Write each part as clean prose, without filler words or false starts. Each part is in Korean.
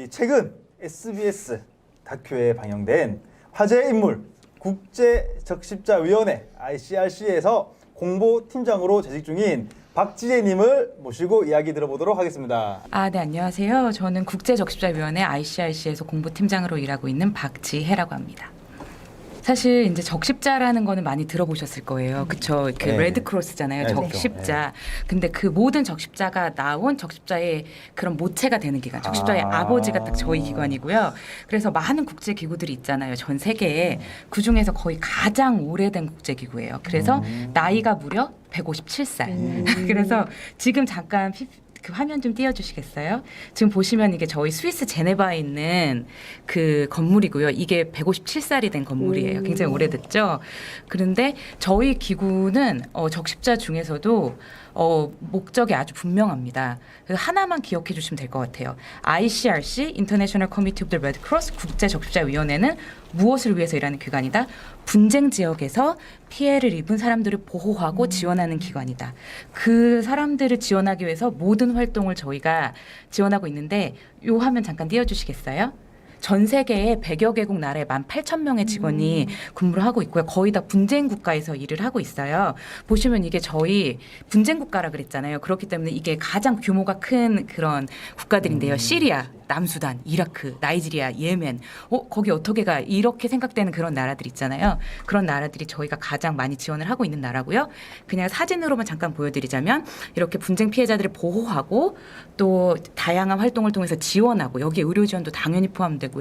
최근 SBS 다큐에 방영된 화제의 인물 국제적십자위원회 ICRC에서 공보팀장으로 재직 중인 박지혜님을 모시고 이야기 들어보도록 하겠습니다. 네, 안녕하세요. 저는 국제적십자위원회 ICRC에서 공보팀장으로 일하고 있는 박지혜라고 합니다. 사실 이제 적십자라는 거는 많이 들어보셨을 거예요. 그쵸? 그 네. 레드크로스잖아요. 네, 적십자. 근데 그 모든 적십자가 나온 적십자의 그런 모체가 되는 기관. 적십자의 아버지가 딱 저희 기관이고요. 그래서 많은 국제기구들이 있잖아요. 전 세계에. 그중에서 거의 가장 오래된 국제기구예요. 그래서 나이가 무려 157살. 그래서 지금 잠깐 그 화면 좀 띄워주시겠어요? 지금 보시면 이게 저희 스위스 제네바에 있는 그 건물이고요. 이게 157살이 된 건물이에요. 굉장히 오래됐죠. 그런데 저희 기구는 적십자 중에서도 목적이 아주 분명합니다. 그래서 하나만 기억해 주시면 될 것 같아요. ICRC, International Committee of the Red Cross, 국제적십자위원회는 무엇을 위해서 일하는 기관이다? 분쟁 지역에서 피해를 입은 사람들을 보호하고 지원하는 기관이다. 그 사람들을 지원하기 위해서 모든 활동을 저희가 지원하고 있는데 요 화면 잠깐 띄워주시겠어요? 전 세계에 100여 개국 나라에 18,000명의 직원이 근무를 하고 있고요. 거의 다 분쟁 국가에서 일을 하고 있어요. 보시면 이게 저희 분쟁 국가라 그랬잖아요. 그렇기 때문에 이게 가장 규모가 큰 그런 국가들인데요. 시리아, 남수단, 이라크, 나이지리아, 예멘. 거기 어떻게 가? 이렇게 생각되는 그런 나라들 있잖아요. 그런 나라들이 저희가 가장 많이 지원을 하고 있는 나라고요. 그냥 사진으로만 잠깐 보여드리자면 이렇게 분쟁 피해자들을 보호하고 또 다양한 활동을 통해서 지원하고 여기에 의료 지원도 당연히 포함되고요.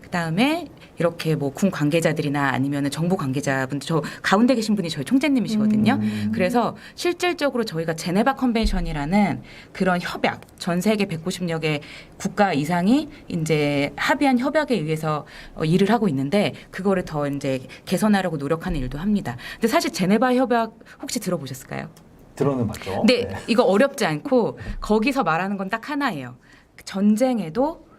그다음에 이렇게 뭐 군 관계자들이나 아니면 정부 관계자분들, 저 가운데 계신 분이 저희 총재님이시거든요. 그래서 실질적으로 저희가 제네바 컨벤션이라는 그런 협약, 전 세계 190여 개 국가 이상이 이제 합의한 협약에 의해서 일을 하고 있는데 그거를 더 이제 개선하려고 노력하는 일도 합니다. 근데 사실 제네바 협약 혹시 들어보셨을까요? 들어는 봤죠. 네, 이거 어렵지 않고 거기서 말하는 건 딱 하나예요. 전쟁에도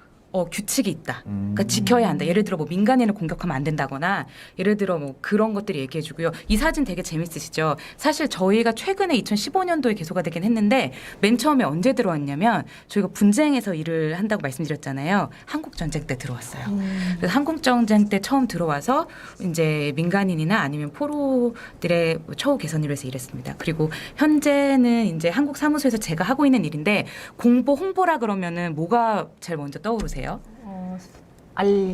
규칙이 있다. 그러니까 지켜야 한다. 예를 들어 뭐 민간인을 공격하면 안 된다거나 예를 들어 뭐 그런 것들을 얘기해 주고요. 이 사진 되게 재밌으시죠? 사실 저희가 최근에 2015년도에 개소가 되긴 했는데 맨 처음에 언제 들어왔냐면 저희가 분쟁에서 일을 한다고 말씀드렸잖아요. 한국 전쟁 때 들어왔어요. 그래서 한국 전쟁 때 처음 들어와서 이제 민간인이나 아니면 포로들의 처우 개선을 위해서 일했습니다. 그리고 현재는 이제 한국 사무소에서 제가 하고 있는 일인데 공보 홍보라 그러면은 뭐가 제일 먼저 떠오르세요?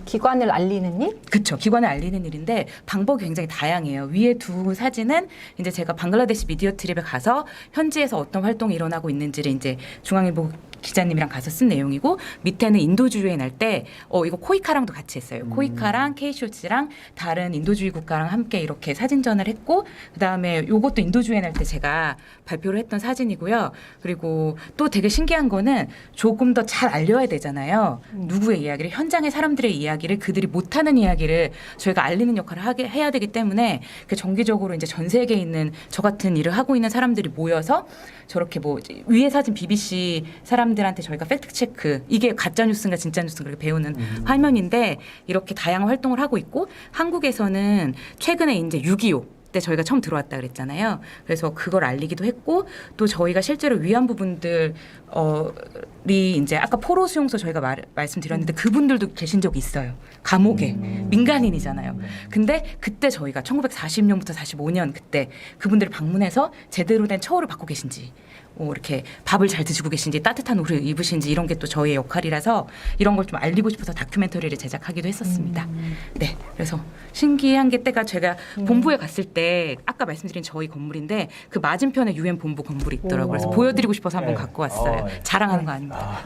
기관을 알리는 일? 그렇죠. 기관을 알리는 일인데 방법이 굉장히 다양해요. 위에 두 사진은 이제 제가 방글라데시 미디어 트립에 가서 현지에서 어떤 활동이 일어나고 있는지를 이제 중앙일보 기자님이랑 가서 쓴 내용이고 밑에는 인도주의 유엔 할 때 이거 코이카랑도 같이 했어요. 코이카랑 케이쇼츠랑 다른 인도주의 국가랑 함께 이렇게 사진전을 했고 그다음에 요것도 인도주의 유엔 할 때 제가 발표를 했던 사진이고요. 그리고 또 되게 신기한 거는 조금 더 잘 알려야 되잖아요. 누구의 이야기를 현장의 사람들의 이야기를 그들이 못하는 이야기를 저희가 알리는 역할을 해야 되기 때문에 정기적으로 이제 전 세계에 있는 저 같은 일을 하고 있는 사람들이 모여서 저렇게 뭐 위에 사진 BBC 사람들한테 저희가 팩트 체크 이게 가짜 뉴스인가 진짜 뉴스인가 그렇게 배우는 화면인데 이렇게 다양한 활동을 하고 있고 한국에서는 최근에 이제 6.25 때 저희가 처음 들어왔다 그랬잖아요. 그래서 그걸 알리기도 했고 또 저희가 실제로 위안부 분들이 이제 아까 포로 수용소 저희가 말씀드렸는데 그분들도 계신 적이 있어요. 감옥에 민간인이잖아요. 근데 그때 저희가 1940년부터 45년 그때 그분들을 방문해서 제대로 된 처우를 받고 계신지 이렇게 밥을 잘 드시고 계신지 따뜻한 옷을 입으신지 이런 게 또 저희의 역할이라서 이런 걸 좀 알리고 싶어서 다큐멘터리를 제작하기도 했었습니다. 네, 그래서 신기한 게 때가 제가 본부에 갔을 때 아까 말씀드린 저희 건물인데 그 맞은편에 유엔 본부 건물이 있더라고요. 그래서 보여드리고 싶어서 한번 갖고 왔어요. 자랑하는 거 아닙니다.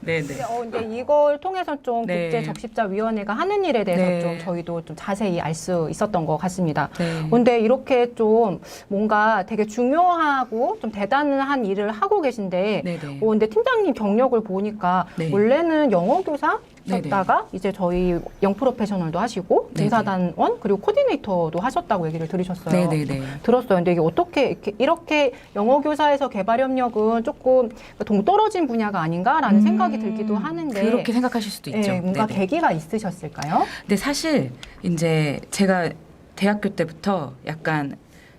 네, 네. 근데 이걸 통해서 좀 네. 국제적십자위원회가 하는 일에 대해서 네. 좀 저희도 좀 자세히 알 수 있었던 것 같습니다. 네. 근데 이렇게 좀 뭔가 되게 중요하고 좀 대단한 일을 하고 계신데, 네네. 근데 팀장님 경력을 보니까 네. 원래는 영어 교사 네네. 셨다가 이제 저희 영 프로페셔널도 하시고 네네. 봉사단원 그리고 코디네이터도 하셨다고 얘기를 들으셨어요. 네네네. 들었어요. 근데 이게 어떻게 이렇게 영어 교사에서 개발 협력은 조금 동떨어진 분야가 아닌가라는 생각이 들기도 하는데 그렇게 생각하실 수도 있죠. 네, 뭔가 네네. 계기가 있으셨을까요? 근데 사실 이제 제가 대학교 때부터 약간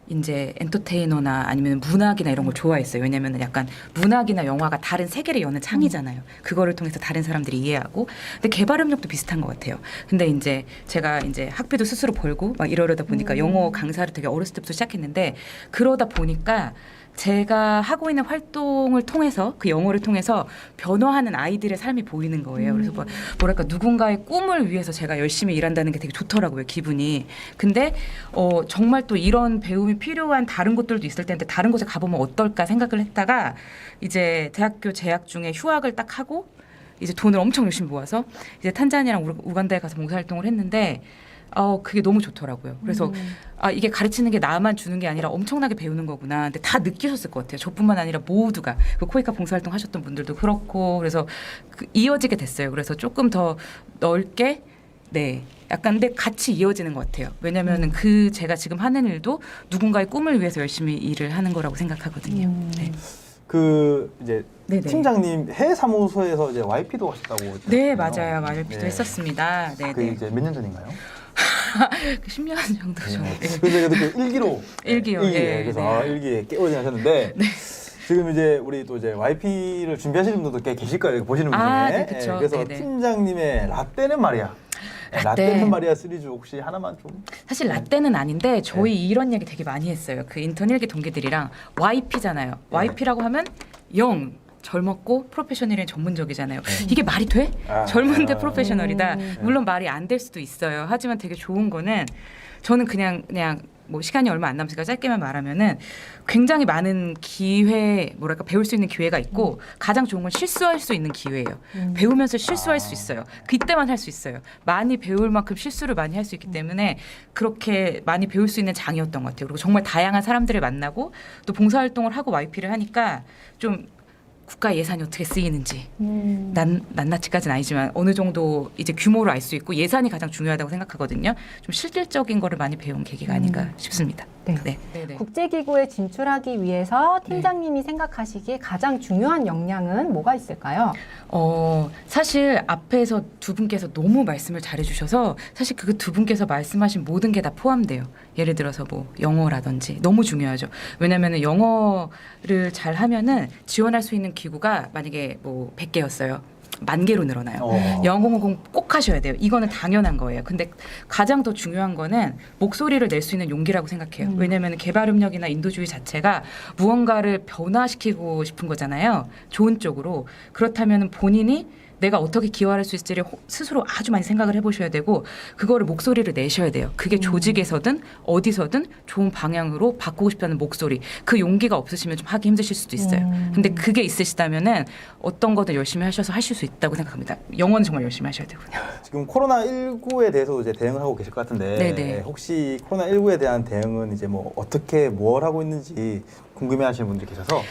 이제 엔터테이너나 아니면 문학이나 이런 걸 좋아했어요. 왜냐면 약간 문학이나 영화가 다른 세계를 여는 창이잖아요. 그거를 통해서 다른 사람들이 이해하고. 근데 개발협력도 비슷한 것 같아요. 근데 이제 제가 이제 학비도 스스로 벌고 막 이러다 보니까 영어 강사를 되게 어렸을 때부터 시작했는데 그러다 보니까 제가 하고 있는 활동을 통해서 그 영어를 통해서 변화하는 아이들의 삶이 보이는 거예요. 그래서 뭐랄까 누군가의 꿈을 위해서 제가 열심히 일한다는 게 되게 좋더라고요. 기분이. 근데 정말 또 이런 배움이 필요한 다른 곳들도 있을 텐데 다른 곳에 가보면 어떨까 생각을 했다가 이제 대학교 재학 중에 휴학을 딱 하고 이제 돈을 엄청 열심히 모아서 이제 탄자니아랑 우간다에 가서 봉사활동을 했는데 그게 너무 좋더라고요. 그래서 이게 가르치는 게 나만 주는 게 아니라 엄청나게 배우는 거구나. 근데 다 느끼셨을 것 같아요. 저뿐만 아니라 모두가 그 코이카 봉사활동 하셨던 분들도 그렇고 그래서 이어지게 됐어요. 그래서 조금 더 넓게 네. 약간 근데 같이 이어지는 것 같아요. 왜냐하면 그 제가 지금 하는 일도 누군가의 꿈을 위해서 열심히 일을 하는 거라고 생각하거든요. 네. 그 이제 네네. 팀장님 해외 사무소에서 이제 YP도 하셨다고. 네, 했잖아요. 맞아요. YP도 했었습니다. 네, 그 네. 이제 몇 년 전인가요? 10년 정도죠. 네. 근데 그 일기로. 일기요. 일기에 네, 그래서 네. 일기에 깨어지 하셨는데. 지금 이제 우리 또 이제 YP를 준비하시는 분들도 꽤 계실 거예요. 보시는 분 중에. 네, 그쵸. 그래서 네네. 팀장님의 라떼는 말이야. 라떼는 말이야 시리즈 혹시 하나만 좀. 사실 라떼는 아닌데 저희 이런 얘기 되게 많이 했어요. 그 인턴 일기 동기들이랑 YP잖아요. YP라고 하면 영 젊었고 프로페셔널이 전문적이잖아요. 이게 말이 돼? 젊은데 프로페셔널이다. 물론 말이 안 될 수도 있어요. 하지만 되게 좋은 거는 저는 그냥 뭐 시간이 얼마 안 남으니까 짧게만 말하면은 굉장히 많은 기회, 뭐랄까 배울 수 있는 기회가 있고 가장 좋은 건 실수할 수 있는 기회예요. 배우면서 실수할 수 있어요. 그때만 할 수 있어요. 많이 배울 만큼 실수를 많이 할 수 있기 때문에 그렇게 많이 배울 수 있는 장이었던 것 같아요. 그리고 정말 다양한 사람들을 만나고 또 봉사활동을 하고 YP를 하니까 좀 국가 예산이 어떻게 쓰이는지 낱낱이까지는 아니지만 어느 정도 이제 규모를 알 수 있고 예산이 가장 중요하다고 생각하거든요. 좀 실질적인 거를 많이 배운 계기가 아닌가 싶습니다. 네. 네. 국제기구에 진출하기 위해서 팀장님이 생각하시기에 가장 중요한 역량은 뭐가 있을까요? 사실 앞에서 두 분께서 너무 말씀을 잘해주셔서 사실 그 두 분께서 말씀하신 모든 게 다 포함돼요. 예를 들어서 뭐 영어라든지 너무 중요하죠. 왜냐하면 영어를 잘 하면은 지원할 수 있는 기구가 만약에 뭐 100개였어요. 10,000개로 늘어나요. 영어 공부 꼭 하셔야 돼요. 이거는 당연한 거예요. 근데 가장 더 중요한 거는 목소리를 낼 수 있는 용기라고 생각해요. 왜냐하면 개발협력이나 인도주의 자체가 무언가를 변화시키고 싶은 거잖아요. 좋은 쪽으로. 그렇다면 본인이 내가 어떻게 기여할 수 있을지를 스스로 아주 많이 생각을 해보셔야 되고 그거를 목소리를 내셔야 돼요. 그게 조직에서든 어디서든 좋은 방향으로 바꾸고 싶다는 목소리. 그 용기가 없으시면 좀 하기 힘드실 수도 있어요. 근데 그게 있으시다면은 어떤 거든 열심히 하셔서 하실 수 있다고 생각합니다. 영어는 정말 열심히 하셔야 되고요. 지금 코로나19에 대해서도 이제 대응을 하고 계실 것 같은데 네네. 혹시 코로나19에 대한 대응은 이제 뭐 어떻게 뭘 하고 있는지 궁금해하시는 분들이 계셔서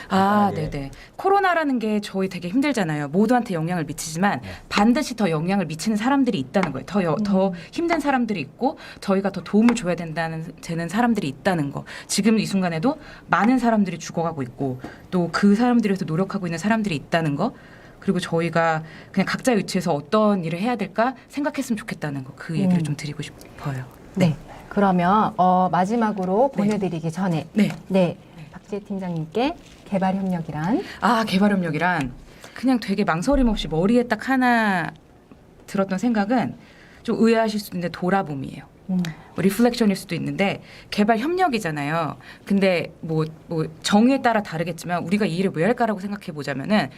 네네. 코로나라는 게 저희 되게 힘들잖아요. 모두한테 영향을 미치지만 반드시 더 영향을 미치는 사람들이 있다는 거예요. 더 힘든 사람들이 있고 저희가 더 도움을 줘야 되는 사람들이 있다는 거. 지금 이 순간에도 많은 사람들이 죽어가고 있고 또 그 사람들을 위해서 노력하고 있는 사람들이 있다는 거. 그리고 저희가 그냥 각자 위치에서 어떤 일을 해야 될까 생각했으면 좋겠다는 거. 그 얘기를 좀 드리고 싶어요. 네. 그러면 마지막으로 보내드리기 전에 박지혜 팀장님께 개발협력이란? 개발협력이란 그냥 되게 망설임 없이 머리에 딱 하나 들었던 생각은 좀 의아하실 수도 있는데 돌아봄이에요. 리플렉션일 수도 있는데 개발협력이잖아요. 근데 뭐 정의에 따라 다르겠지만 우리가 이 일을 왜 할까라고 생각해 보자면은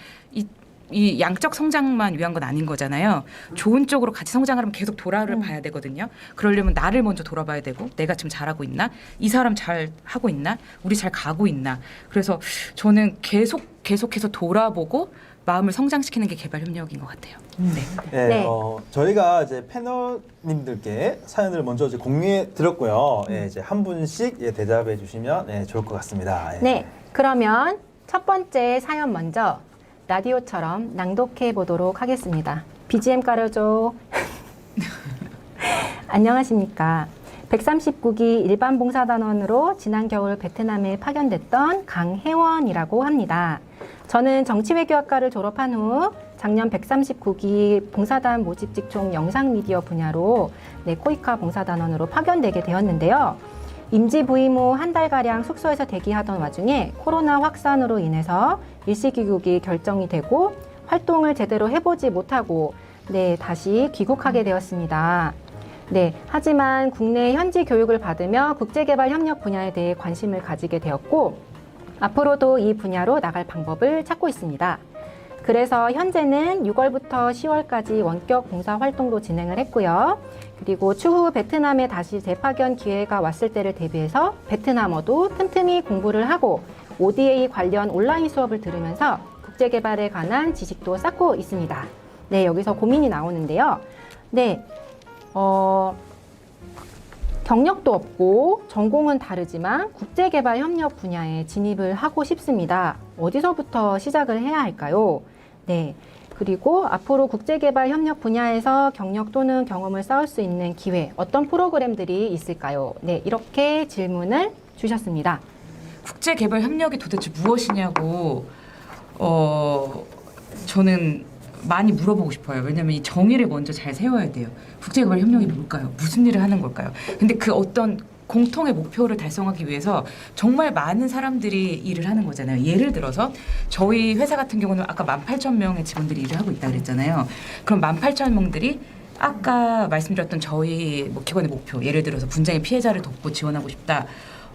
이 양적 성장만 위한 건 아닌 거잖아요. 좋은 쪽으로 같이 성장하려면 계속 돌아를 봐야 되거든요. 그러려면 나를 먼저 돌아봐야 되고 내가 지금 잘하고 있나? 이 사람 잘 하고 있나? 우리 잘 가고 있나? 그래서 저는 계속해서 돌아보고 마음을 성장시키는 게 개발협력인 것 같아요. 네. 저희가 이제 패널님들께 사연을 먼저 이제 공유해 드렸고요. 이제 한 분씩 대답해 주시면 좋을 것 같습니다. 네. 그러면 첫 번째 사연 먼저 라디오처럼 낭독해 보도록 하겠습니다. BGM 깔아줘. 안녕하십니까. 139기 일반 봉사단원으로 지난 겨울 베트남에 파견됐던 강혜원이라고 합니다. 저는 정치외교학과를 졸업한 후 작년 139기 봉사단 모집 직종 영상미디어 분야로 코이카 봉사단원으로 파견되게 되었는데요. 임시 부임 후 한 달가량 숙소에서 대기하던 와중에 코로나 확산으로 인해서 일시 귀국이 결정이 되고 활동을 제대로 해보지 못하고 다시 귀국하게 되었습니다. 하지만 국내 현지 교육을 받으며 국제개발 협력 분야에 대해 관심을 가지게 되었고 앞으로도 이 분야로 나갈 방법을 찾고 있습니다. 그래서 현재는 6월부터 10월까지 원격 봉사 활동도 진행을 했고요. 그리고 추후 베트남에 다시 재파견 기회가 왔을 때를 대비해서 베트남어도 틈틈이 공부를 하고 ODA 관련 온라인 수업을 들으면서 국제개발에 관한 지식도 쌓고 있습니다. 여기서 고민이 나오는데요. 경력도 없고 전공은 다르지만 국제개발 협력 분야에 진입을 하고 싶습니다. 어디서부터 시작을 해야 할까요? 그리고 앞으로 국제개발 협력 분야에서 경력 또는 경험을 쌓을 수 있는 기회, 어떤 프로그램들이 있을까요? 이렇게 질문을 주셨습니다. 국제개발 협력이 도대체 무엇이냐고 저는 많이 물어보고 싶어요. 왜냐하면 이 정의를 먼저 잘 세워야 돼요. 국제개발 협력이 뭘까요? 무슨 일을 하는 걸까요? 근데 그 어떤 공통의 목표를 달성하기 위해서 정말 많은 사람들이 일을 하는 거잖아요. 예를 들어서 저희 회사 같은 경우는 아까 18,000명의 직원들이 일을 하고 있다 그랬잖아요. 그럼 18,000명들이 아까 말씀드렸던 저희 기관의 목표, 예를 들어서 분쟁의 피해자를 돕고 지원하고 싶다.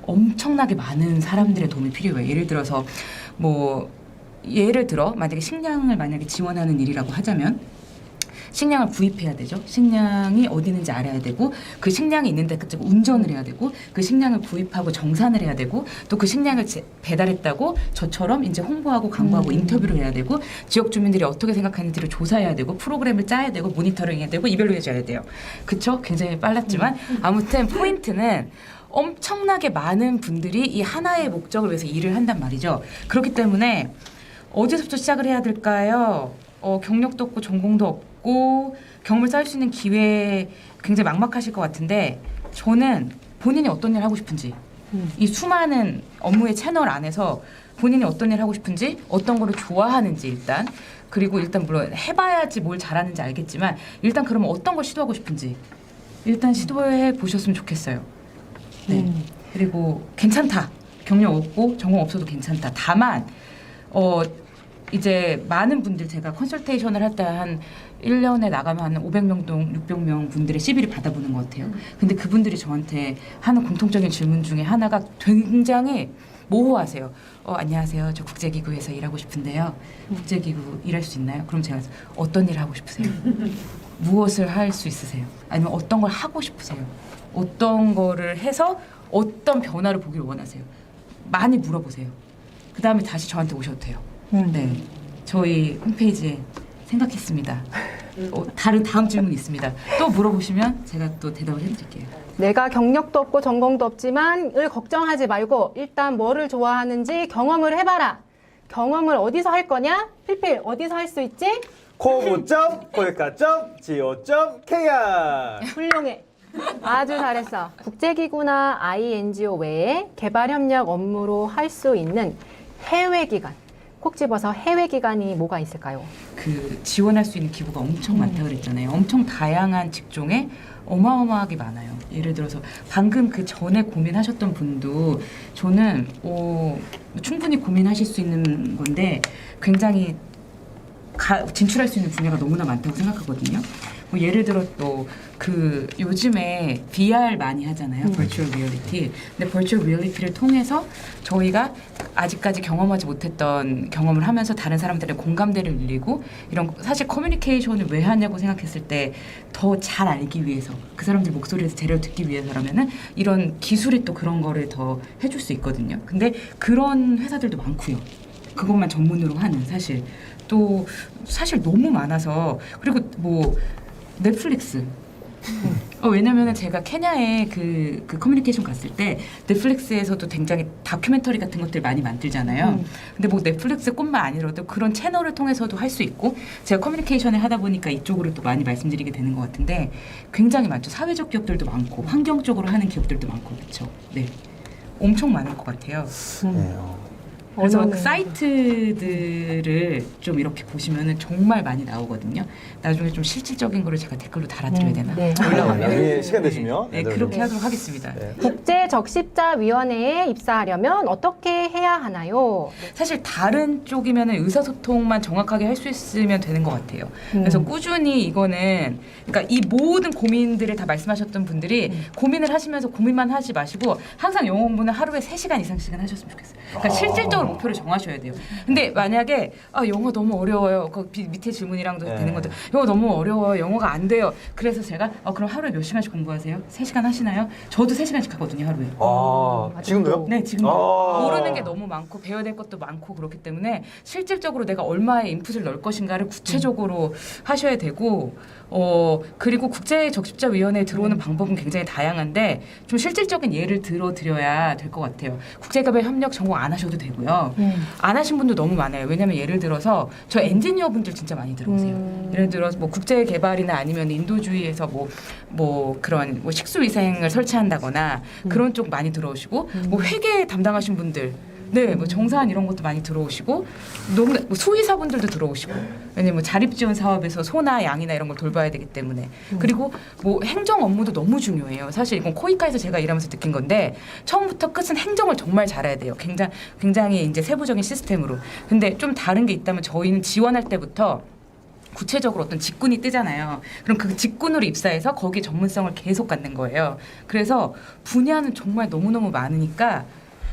엄청나게 많은 사람들의 도움이 필요해요. 예를 들어서 만약에 식량을 지원하는 일이라고 하자면 식량을 구입해야 되죠. 식량이 어디 있는지 알아야 되고 그 식량이 있는 데까지 운전을 해야 되고 그 식량을 구입하고 정산을 해야 되고 또 그 식량을 배달했다고 저처럼 이제 홍보하고 광고하고 인터뷰를 해야 되고 지역 주민들이 어떻게 생각하는지를 조사해야 되고 프로그램을 짜야 되고 모니터링 해야 되고 이별로해줘야 돼요. 그쵸? 굉장히 빨랐지만 아무튼 포인트는 엄청나게 많은 분들이 이 하나의 목적을 위해서 일을 한단 말이죠. 그렇기 때문에 어디서부터 시작을 해야 될까요? 경력도 없고 전공도 없고 경험을 쌓을 수 있는 기회 굉장히 막막하실 것 같은데 저는 본인이 어떤 일 하고 싶은지 이 수많은 업무의 채널 안에서 본인이 어떤 일 하고 싶은지 어떤 거를 좋아하는지 일단 그리고 일단 물론 해봐야지 뭘 잘하는지 알겠지만 일단 그러면 어떤 걸 시도하고 싶은지 일단 시도해 보셨으면 좋겠어요. 그리고 괜찮다. 경력 없고 전공 없어도 괜찮다. 다만 이제 많은 분들 제가 컨설테이션을 할 때 한 1년에 나가면 한 500명 동 600명 분들의 CV를 받아보는 것 같아요. 근데 그분들이 저한테 하는 공통적인 질문 중에 하나가 굉장히 모호하세요. 안녕하세요. 저 국제기구에서 일하고 싶은데요. 국제기구 일할 수 있나요? 그럼 제가 어떤 일 하고 싶으세요? 무엇을 할 수 있으세요? 아니면 어떤 걸 하고 싶으세요? 어떤 거를 해서 어떤 변화를 보기를 원하세요? 많이 물어보세요. 그 다음에 다시 저한테 오셔도 돼요. 저희 홈페이지에 생각했습니다. 다음 질문 있습니다. 또 물어보시면 제가 또 대답을 해드릴게요. 내가 경력도 없고 전공도 없지만 걱정하지 말고 일단 뭐를 좋아하는지 경험을 해봐라. 경험을 어디서 할 거냐? 필필 어디서 할 수 있지? kobu.koeka.go.kr 훌륭해. 아주 잘했어. 국제기구나 INGO 외에 개발협력 업무로 할 수 있는 해외기관. 콕 집어서 해외기관이 뭐가 있을까요? 지원할 수 있는 기구가 엄청 많다고 그랬잖아요. 엄청 다양한 직종에 어마어마하게 많아요. 예를 들어서 방금 그 전에 고민하셨던 분도 저는 충분히 고민하실 수 있는 건데 굉장히 진출할 수 있는 분야가 너무나 많다고 생각하거든요. 예를 들어 또 요즘에 VR 많이 하잖아요. Virtual Reality. 근데 Virtual Reality를 통해서 저희가 아직까지 경험하지 못했던 경험을 하면서 다른 사람들의 공감대를 늘리고 이런 사실 커뮤니케이션을 왜 하냐고 생각했을 때 더 잘 알기 위해서 그 사람들 목소리를 제대로 듣기 위해서라면은 이런 기술이 또 그런 거를 더 해줄 수 있거든요. 근데 그런 회사들도 많고요. 그것만 전문으로 하는 사실 너무 많아서 그리고 넷플릭스. 왜냐면은 제가 케냐에 그 커뮤니케이션 갔을 때 넷플릭스에서도 굉장히 다큐멘터리 같은 것들 많이 만들잖아요. 근데 넷플릭스뿐만 아니라도 그런 채널을 통해서도 할 수 있고 제가 커뮤니케이션을 하다 보니까 이쪽으로 또 많이 말씀드리게 되는 것 같은데 굉장히 많죠. 사회적 기업들도 많고 환경적으로 하는 기업들도 많고 그렇죠. 엄청 많을 것 같아요. 그래서 언어는. 그 사이트들을 좀 이렇게 보시면은 정말 많이 나오거든요. 나중에 좀 실질적인 거를 제가 댓글로 달아드려야 되나? 네. 나중에 시간 되시면 네, 네, 그렇게 네. 하도록 하겠습니다. 네. 국제적십자위원회에 입사하려면 어떻게 해야 하나요? 사실 다른 쪽이면 의사소통만 정확하게 할 수 있으면 되는 것 같아요. 그래서 꾸준히 이거는 그러니까 이 모든 고민들을 다 말씀하셨던 분들이 고민을 하시면서 고민만 하지 마시고 항상 영어 공부는 하루에 3시간 이상씩은 하셨으면 좋겠어요. 그러니까 실질적으로 목표를 정하셔야 돼요. 근데 만약에 영어 너무 어려워요. 그 밑에 질문이랑도 네. 되는 것들 영어 너무 어려워요. 영어가 안 돼요. 그래서 제가 그럼 하루에 몇 시간씩 공부하세요? 3시간 하시나요? 저도 3시간씩 하거든요, 하루에. 지금도요? 네, 지금 아. 모르는 게 너무 많고 배워야 될 것도 많고 그렇기 때문에 실질적으로 내가 얼마의 인풋을 넣을 것인가를 구체적으로 하셔야 되고 그리고 국제적십자위원회에 들어오는 방법은 굉장히 다양한데 좀 실질적인 예를 들어드려야 될 것 같아요. 국제개발 협력 전공 안 하셔도 되고요. 안 하신 분도 너무 많아요. 왜냐하면 예를 들어서 저 엔지니어 분들 진짜 많이 들어오세요. 예를 들어서 뭐 국제개발이나 아니면 인도주의에서 뭐 그런 뭐 식수위생을 설치한다거나 그런 쪽 많이 들어오시고 뭐 회계 담당하신 분들 네, 뭐 정산 이런 것도 많이 들어오시고 뭐 수의사분들도 들어오시고 왜냐면 자립지원 사업에서 소나 양이나 이런 걸 돌봐야 되기 때문에 그리고 뭐 행정 업무도 너무 중요해요. 사실 이건 코이카에서 제가 일하면서 느낀 건데 처음부터 끝은 행정을 정말 잘해야 돼요. 굉장히 이제 세부적인 시스템으로. 근데 좀 다른 게 있다면 저희는 지원할 때부터 구체적으로 어떤 직군이 뜨잖아요. 그럼 그 직군으로 입사해서 거기에 전문성을 계속 갖는 거예요. 그래서 분야는 정말 너무너무 많으니까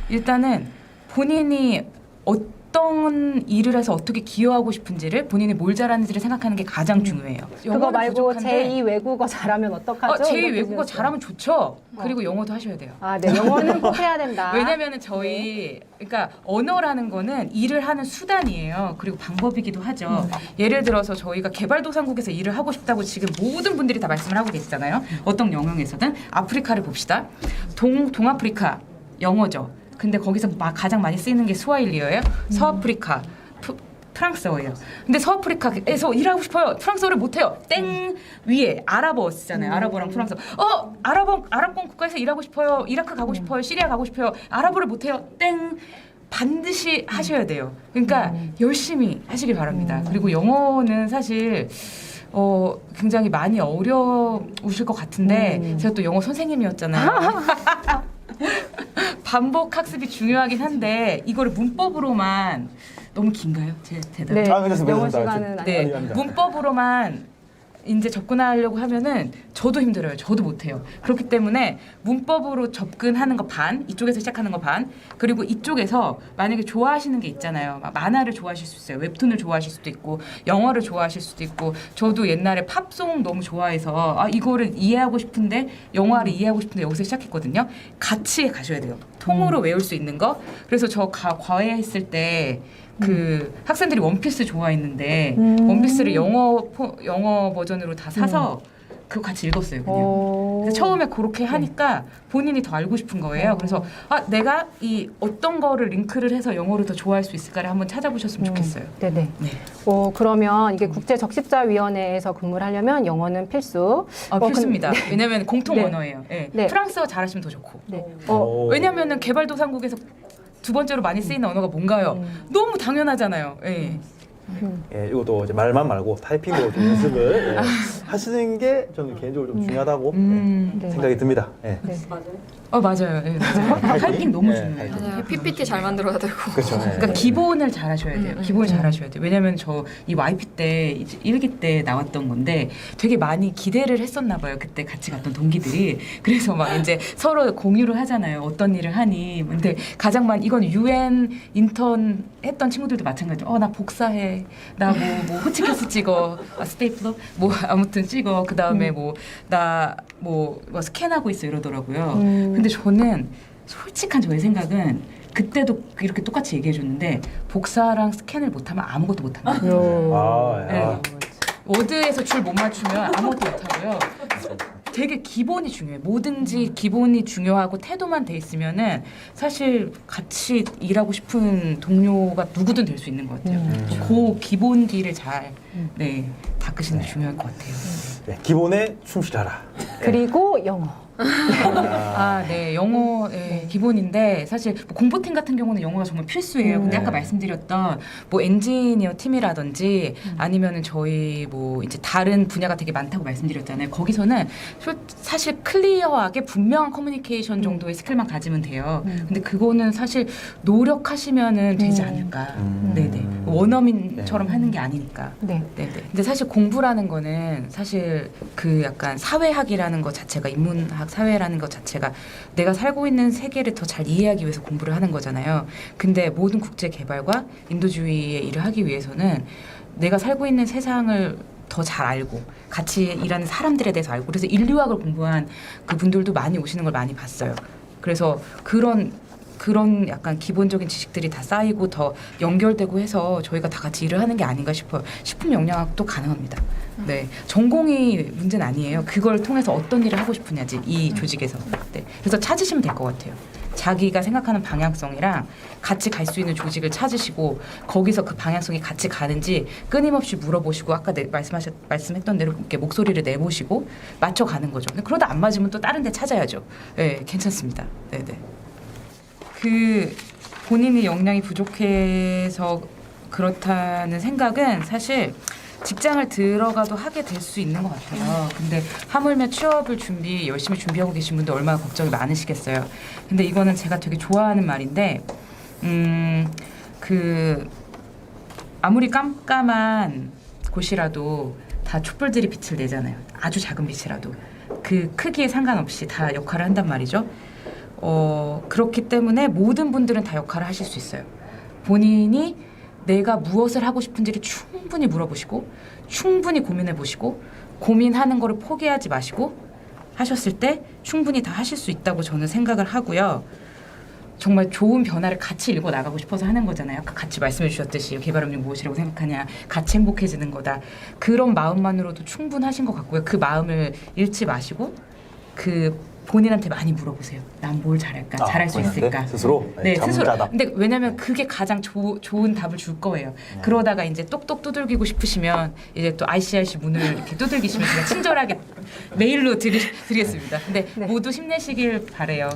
일단은 본인이 어떤 일을 해서 어떻게 기여하고 싶은지를 본인이 뭘 잘하는지를 생각하는 게 가장 중요해요. 그거 영어는 말고 부족한데 제2 외국어 잘하면 어떡하죠? 제2 이렇게 외국어 질문했어요. 잘하면 좋죠. 그리고 영어도 하셔야 돼요. 네, 영어는 꼭 해야 된다. 왜냐면은 저희 그러니까 언어라는 거는 일을 하는 수단이에요. 그리고 방법이기도 하죠. 예를 들어서 저희가 개발도상국에서 일을 하고 싶다고 지금 모든 분들이 다 말씀을 하고 계시잖아요. 어떤 영역에서든 아프리카를 봅시다. 동아프리카 영어죠. 근데 거기서 가장 많이 쓰이는 게 스와힐리어예요. 서아프리카 프랑스어예요. 근데 서아프리카에서 일하고 싶어요. 프랑스어를 못해요. 땡 위에 아랍어 쓰잖아요. 아랍어랑 프랑스어. 아랍권 국가에서 일하고 싶어요. 이라크 가고 싶어요. 시리아 가고 싶어요. 아랍어를 못해요. 땡 반드시 하셔야 돼요. 그러니까 열심히 하시길 바랍니다. 그리고 영어는 사실 굉장히 많이 어려우실 것 같은데 제가 또 영어 선생님이었잖아요. 반복 학습이 중요하긴 한데 이거를 문법으로만 너무 긴가요? 제 대답. 네, 괜찮습니다. 영어 괜찮습니다. 시간은 네, 아닙니다. 문법으로만 이제 접근하려고 하면은 저도 힘들어요. 저도 못해요. 그렇기 때문에 문법으로 접근하는 거 반, 이쪽에서 시작하는 거 반, 그리고 이쪽에서 만약에 좋아하시는 게 있잖아요. 막 만화를 좋아하실 수 있어요. 웹툰을 좋아하실 수도 있고, 영어를 좋아하실 수도 있고, 저도 옛날에 팝송 너무 좋아해서 이거를 이해하고 싶은데 영화를 이해하고 싶은데 여기서 시작했거든요. 같이 가셔야 돼요. 통으로 외울 수 있는 거. 그래서 저 과외했을 때 그 학생들이 원피스 좋아했는데 원피스를 영어 버전으로 다 사서 그거 같이 읽었어요. 그냥. 그래서 처음에 그렇게 하니까 본인이 더 알고 싶은 거예요. 그래서 내가 이 어떤 거를 링크를 해서 영어를 더 좋아할 수 있을까를 한번 찾아보셨으면 좋겠어요. 네네. 네. 그러면 이게 국제적십자위원회에서 근무를 하려면 영어는 필수. 필수입니다. 왜냐하면 공통 네. 언어예요. 네. 네. 프랑스어 잘하시면 더 좋고. 네. 왜냐하면 개발도상국에서 두 번째로 많이 쓰이는 언어가 뭔가요? 너무 당연하잖아요. 예. 예, 이것도 이제 말만 말고 타이핑도 좀 연습을 하시는 게 저는 개인적으로 좀 중요하다고 네. 생각이 듭니다. 예. 네. 맞아요. 예, 맞아요. 타이핑 너무 예, 중요해요. 타이핑. 맞아요. PPT 잘 만들어야 되고. 그렇죠. 예. 그러니까 기본을 잘 하셔야 돼요. 기본을 잘 하셔야 돼요. 왜냐면 저 이 YP 때 이제 1기 때 나왔던 건데 되게 많이 기대를 했었나 봐요. 그때 같이 갔던 동기들이. 그래서 막 이제 서로 공유를 하잖아요. 어떤 일을 하니. 근데 가장 많이 이건 UN 인턴 했던 친구들도 마찬가지죠. 나 복사해. 나 뭐 호치키스 찍어. 스테이플러? 뭐 아무튼 찍어. 그다음에 나 스캔하고 있어 이러더라고요. 근데 저는 솔직한 저의 생각은 그때도 이렇게 똑같이 얘기해 줬는데 복사랑 스캔을 못하면 아무것도 못한다. 네. 워드에서 줄 못 맞추면 아무것도 못하고요. 되게 기본이 중요해요. 뭐든지 기본이 중요하고 태도만 돼 있으면은 사실 같이 일하고 싶은 동료가 누구든 될 수 있는 것 같아요. 그 기본기를 잘 닦으시는 게 중요할 것 같아요. 네, 기본에 충실하라. 그리고 영어. 아, 네. 영어 기본인데 사실 뭐 공보팀 같은 경우는 영어가 정말 필수예요. 근데 아까 네. 말씀드렸던 뭐 엔지니어 팀이라든지 아니면은 저희 뭐 이제 다른 분야가 되게 많다고 말씀드렸잖아요. 거기서는 사실 클리어하게 분명한 커뮤니케이션 정도의 스킬만 가지면 돼요. 근데 그거는 사실 노력하시면은 되지 않을까. 네네. 원어민처럼 하는 게 아니니까. 네. 네네. 근데 사실 공부라는 거는 사실 그 약간 사회학이라는 것 자체가 인문학 사회라는 것 자체가 내가 살고 있는 세계를 더 잘 이해하기 위해서 공부를 하는 거잖아요. 근데 모든 국제 개발과 인도주의의 일을 하기 위해서는 내가 살고 있는 세상을 더 잘 알고 같이 일하는 사람들에 대해서 알고 그래서 인류학을 공부한 그 분들도 많이 오시는 걸 많이 봤어요. 그래서 그런 약간 기본적인 지식들이 다 쌓이고 더 연결되고 해서 저희가 다 같이 일을 하는 게 아닌가 싶어요. 식품 영양학도 가능합니다. 네, 전공이 문제는 아니에요. 그걸 통해서 어떤 일을 하고 싶으냐지 이 조직에서. 네, 그래서 찾으시면 될 것 같아요. 자기가 생각하는 방향성이랑 같이 갈 수 있는 조직을 찾으시고 거기서 그 방향성이 같이 가는지 끊임없이 물어보시고 아까 말씀했던 대로 이렇게 목소리를 내보시고 맞춰가는 거죠. 근데 그러다 안 맞으면 또 다른 데 찾아야죠. 네, 괜찮습니다. 네, 네. 그 본인이 역량이 부족해서 그렇다는 생각은 사실 직장을 들어가도 하게 될 수 있는 것 같아요. 근데 하물며 취업을 열심히 준비하고 계신 분들 얼마나 걱정이 많으시겠어요. 근데 이거는 제가 되게 좋아하는 말인데, 그 아무리 깜깜한 곳이라도 다 촛불들이 빛을 내잖아요. 아주 작은 빛이라도 그 크기에 상관없이 다 역할을 한단 말이죠. 그렇기 때문에 모든 분들은 다 역할을 하실 수 있어요. 본인이 내가 무엇을 하고 싶은지를 충분히 물어보시고 충분히 고민해 보시고 고민하는 거를 포기하지 마시고 하셨을 때 충분히 다 하실 수 있다고 저는 생각을 하고요. 정말 좋은 변화를 같이 일궈 나가고 싶어서 하는 거잖아요. 아까 같이 말씀해 주셨듯이 개발업력 무엇이라고 생각하냐, 같이 행복해지는 거다. 그런 마음만으로도 충분하신 것 같고요. 그 마음을 잃지 마시고 본인한테 많이 물어보세요. 난 뭘 잘할까? 잘할 수 본인한테? 있을까? 스스로? 네, 스스로. 자문자답. 근데 왜냐면 그게 가장 좋은 답을 줄 거예요. 그러다가 이제 똑똑 두들기고 싶으시면 이제 또 ICRC 문을 이렇게 두들기시면 제가 친절하게 메일로 드리겠습니다. 근데 네. 모두 힘내시길 바래요.